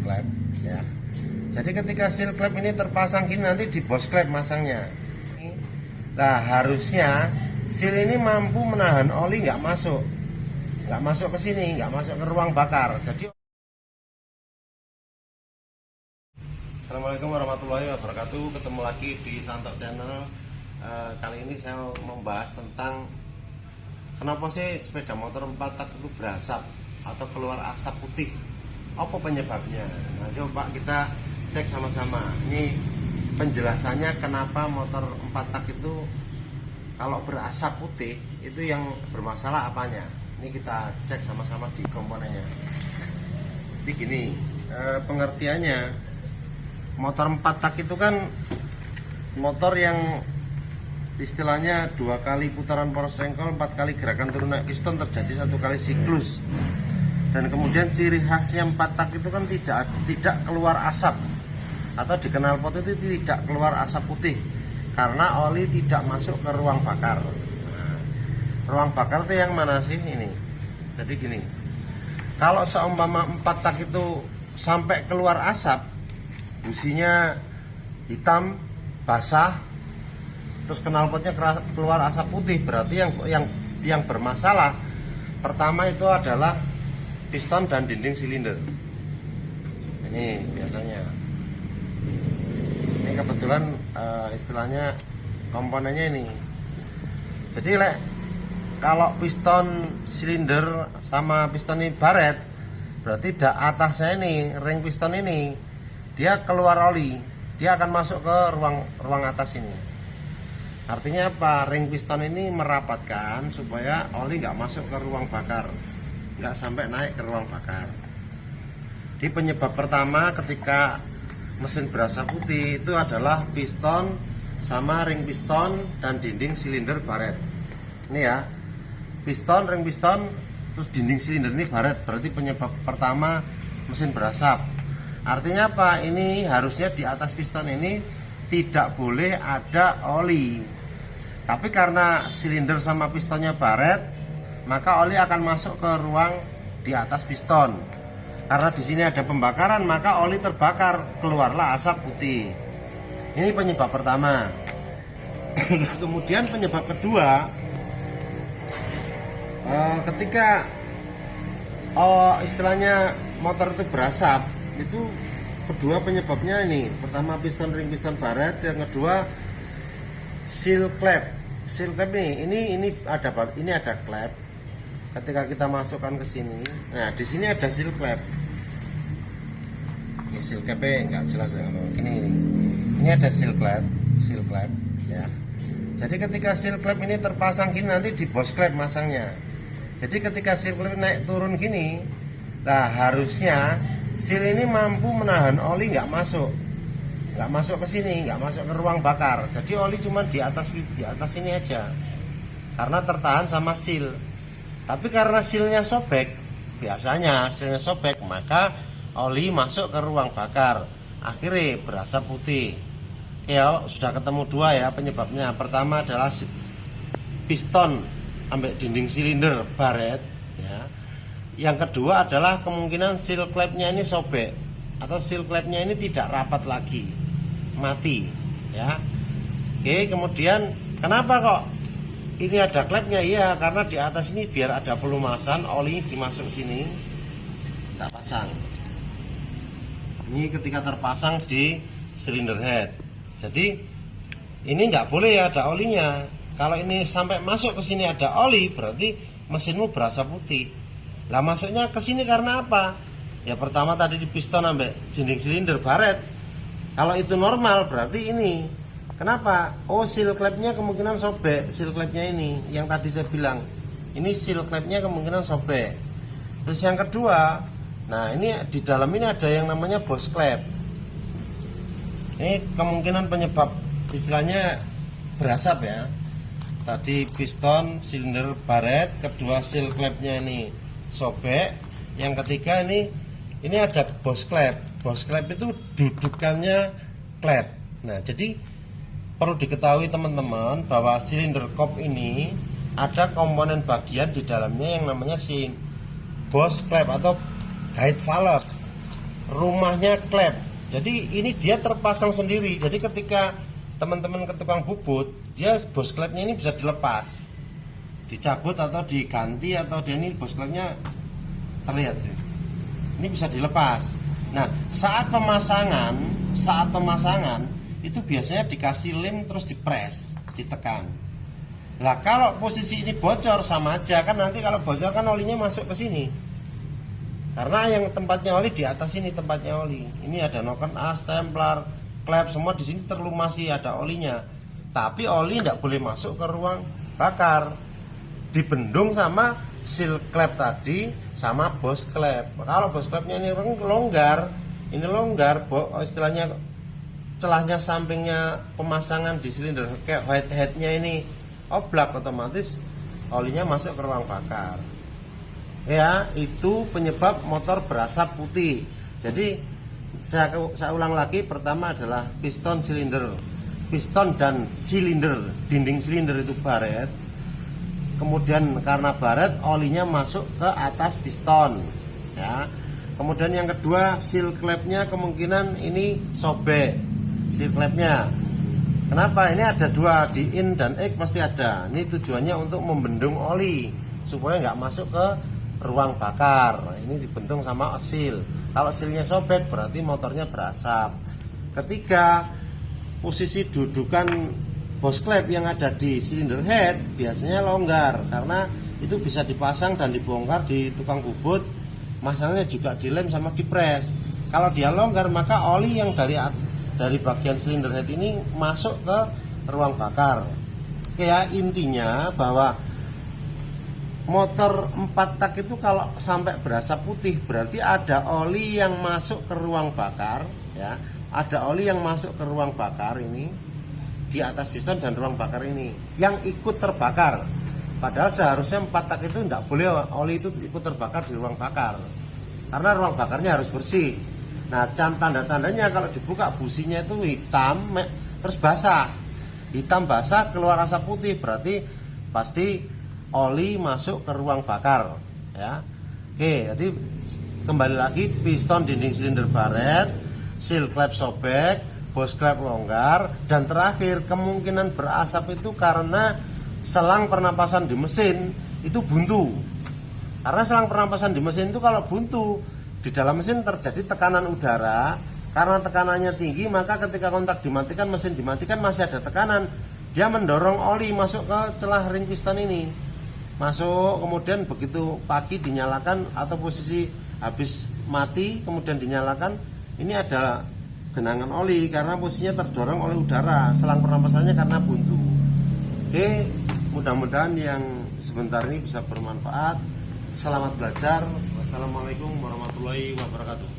klep ya. Jadi ketika seal klep ini terpasang gini, nanti di bos klep masangnya. Nah harusnya seal ini mampu menahan oli nggak masuk ke sini, nggak masuk ke ruang bakar. Jadi Assalamualaikum warahmatullahi wabarakatuh. Ketemu lagi di Santok Channel. Kali ini saya mau membahas tentang kenapa sih sepeda motor 4 tak itu berasap atau keluar asap putih. Apa penyebabnya? Nah, coba kita cek sama-sama. Ini penjelasannya kenapa motor 4 tak itu kalau berasap putih itu yang bermasalah apanya. Ini kita cek sama-sama di komponennya. Jadi gini, pengertiannya motor 4 tak itu kan motor yang istilahnya 2 kali putaran poros engkol, 4 kali gerakan turun naik piston terjadi 1 kali siklus. Dan kemudian ciri khasnya 4 tak itu kan tidak keluar asap, atau dikenal pot itu tidak keluar asap putih karena oli tidak masuk ke ruang bakar. Nah, ruang bakar itu yang mana sih ini? Jadi gini, kalau seumpama 4 tak itu sampai keluar asap, businya hitam, basah, terus knalpotnya keluar asap putih, berarti yang bermasalah pertama itu adalah piston dan dinding silinder. Ini biasanya. Ini kebetulan istilahnya komponennya ini. Jadi kalau piston silinder sama piston ini baret, berarti atasnya ini, ring piston ini, dia keluar oli, dia akan masuk ke ruang atas ini. Artinya apa? Ring piston ini merapatkan supaya oli nggak masuk ke ruang bakar, nggak sampai naik ke ruang bakar. Di penyebab pertama ketika mesin berasap putih itu adalah piston sama ring piston dan dinding silinder baret. Ini ya, piston, ring piston, terus dinding silinder ini baret, berarti penyebab pertama mesin berasap. Artinya apa? Ini harusnya di atas piston ini tidak boleh ada oli. Tapi karena silinder sama pistonnya baret, maka oli akan masuk ke ruang di atas piston. Karena di sini ada pembakaran, maka oli terbakar, keluarlah asap putih. Ini penyebab pertama. Kemudian penyebab kedua, ketika istilahnya motor itu berasap, itu kedua penyebabnya ini. Pertama piston, ring piston baret, yang kedua seal klep. Seal klep ini ada klep. Ketika kita masukkan ke sini, nah di sini ada seal klep. Ini seal klep nggak jelas ya kalau ini ada seal klep ya. Jadi ketika seal klep ini terpasang gini, nanti di bos klep masangnya. Jadi ketika seal klep naik turun gini, nah harusnya seal ini mampu menahan oli nggak masuk ke sini, nggak masuk ke ruang bakar. Jadi oli cuma di atas ini aja, karena tertahan sama seal. Tapi karena sealnya sobek, biasanya sealnya sobek, maka oli masuk ke ruang bakar, akhirnya berasap putih. Ya sudah ketemu dua ya penyebabnya. Pertama adalah piston ambek dinding silinder baret ya. Yang kedua adalah kemungkinan seal klepnya ini sobek, atau seal klepnya ini tidak rapat lagi, mati ya. Oke, kemudian kenapa kok ini ada klepnya? Iya, karena di atas ini biar ada pelumasan, oli dimasuk sini, kita pasang. Ini ketika terpasang di cylinder head. Jadi ini nggak boleh ya ada olinya. Kalau ini sampai masuk ke sini ada oli, berarti mesinmu berasap putih. Lah masuknya ke sini karena apa? Ya pertama tadi di piston sampai dinding silinder baret. Kalau itu normal berarti ini. Kenapa? Oh, seal klepnya kemungkinan sobek. Seal klepnya ini yang tadi saya bilang. Ini seal klepnya kemungkinan sobek. Terus yang kedua, nah ini di dalam ini ada yang namanya bos klep. Ini kemungkinan penyebab istilahnya berasap ya. Tadi piston silinder baret, kedua seal klepnya ini sobek. Yang ketiga ini ada bos klep. Bos klep itu dudukannya klep. Nah, jadi perlu diketahui teman-teman bahwa silinder kop ini ada komponen bagian di dalamnya yang namanya bos klep atau guide valve. rumahnya klep. Jadi ini dia terpasang sendiri. Jadi ketika teman-teman ke tukang bubut, dia bos klepnya ini bisa dilepas, dicabut atau diganti, atau dia ini bos klepnya terlihat ya. Ini bisa dilepas. Nah, saat pemasangan itu biasanya dikasih lem terus dipres, ditekan. Lah kalau posisi ini bocor sama aja kan, nanti kalau bocor kan olinya masuk ke sini. Karena yang tempatnya oli di atas ini tempatnya oli. Ini ada noken as, templar, klep, semua di sini terlumasi ada olinya. Tapi oli tidak boleh masuk ke ruang bakar. Dibendung sama seal klep tadi sama bos klep. Kalau bos klepnya ini longgar, istilahnya celahnya sampingnya pemasangan di silinder kayak white headnya ini oblak, otomatis olinya masuk ke ruang bakar. Ya, itu penyebab motor berasap putih. Jadi saya ulang lagi, pertama adalah piston silinder, piston dan silinder, dinding silinder itu baret. Kemudian karena baret, olinya masuk ke atas piston. Ya. Kemudian yang kedua, seal klepnya kemungkinan ini sobek, seal klepnya. Kenapa? Ini ada dua, di in dan X pasti ada. Ini tujuannya untuk membendung oli supaya nggak masuk ke ruang bakar. Ini dibentung sama seal. Kalau sealnya sobek berarti motornya berasap. Ketiga, posisi dudukan bos klep yang ada di silinder head biasanya longgar, karena itu bisa dipasang dan dibongkar di tukang bubut. Masangnya juga dilem sama dipres. Kalau dia longgar maka oli yang dari bagian silinder head ini masuk ke ruang bakar. Ya, intinya bahwa motor 4 tak itu kalau sampai berasap putih berarti ada oli yang masuk ke ruang bakar, ya. Ada oli yang masuk ke ruang bakar ini di atas piston dan ruang bakar ini yang ikut terbakar. Padahal seharusnya 4 tak itu tidak boleh oli itu ikut terbakar di ruang bakar, karena ruang bakarnya harus bersih. Nah, tanda-tandanya kalau dibuka businya itu hitam terus basah. Hitam basah keluar asap putih berarti pasti oli masuk ke ruang bakar, ya. Oke, jadi kembali lagi, piston dinding silinder baret, seal klep sobek, bos klep longgar, dan terakhir kemungkinan berasap itu karena selang pernapasan di mesin itu buntu. Karena selang pernapasan di mesin itu kalau buntu, di dalam mesin terjadi tekanan udara. Karena tekanannya tinggi, maka ketika kontak dimatikan, mesin dimatikan, masih ada tekanan, dia mendorong oli masuk ke celah ring piston ini. Masuk, kemudian begitu pagi dinyalakan atau posisi habis mati kemudian dinyalakan, ini ada genangan oli karena posisinya terdorong oleh udara, selang pernapasannya karena buntu. Oke, mudah-mudahan yang sebentar ini bisa bermanfaat. Selamat belajar. Wassalamualaikum warahmatullahi wabarakatuh.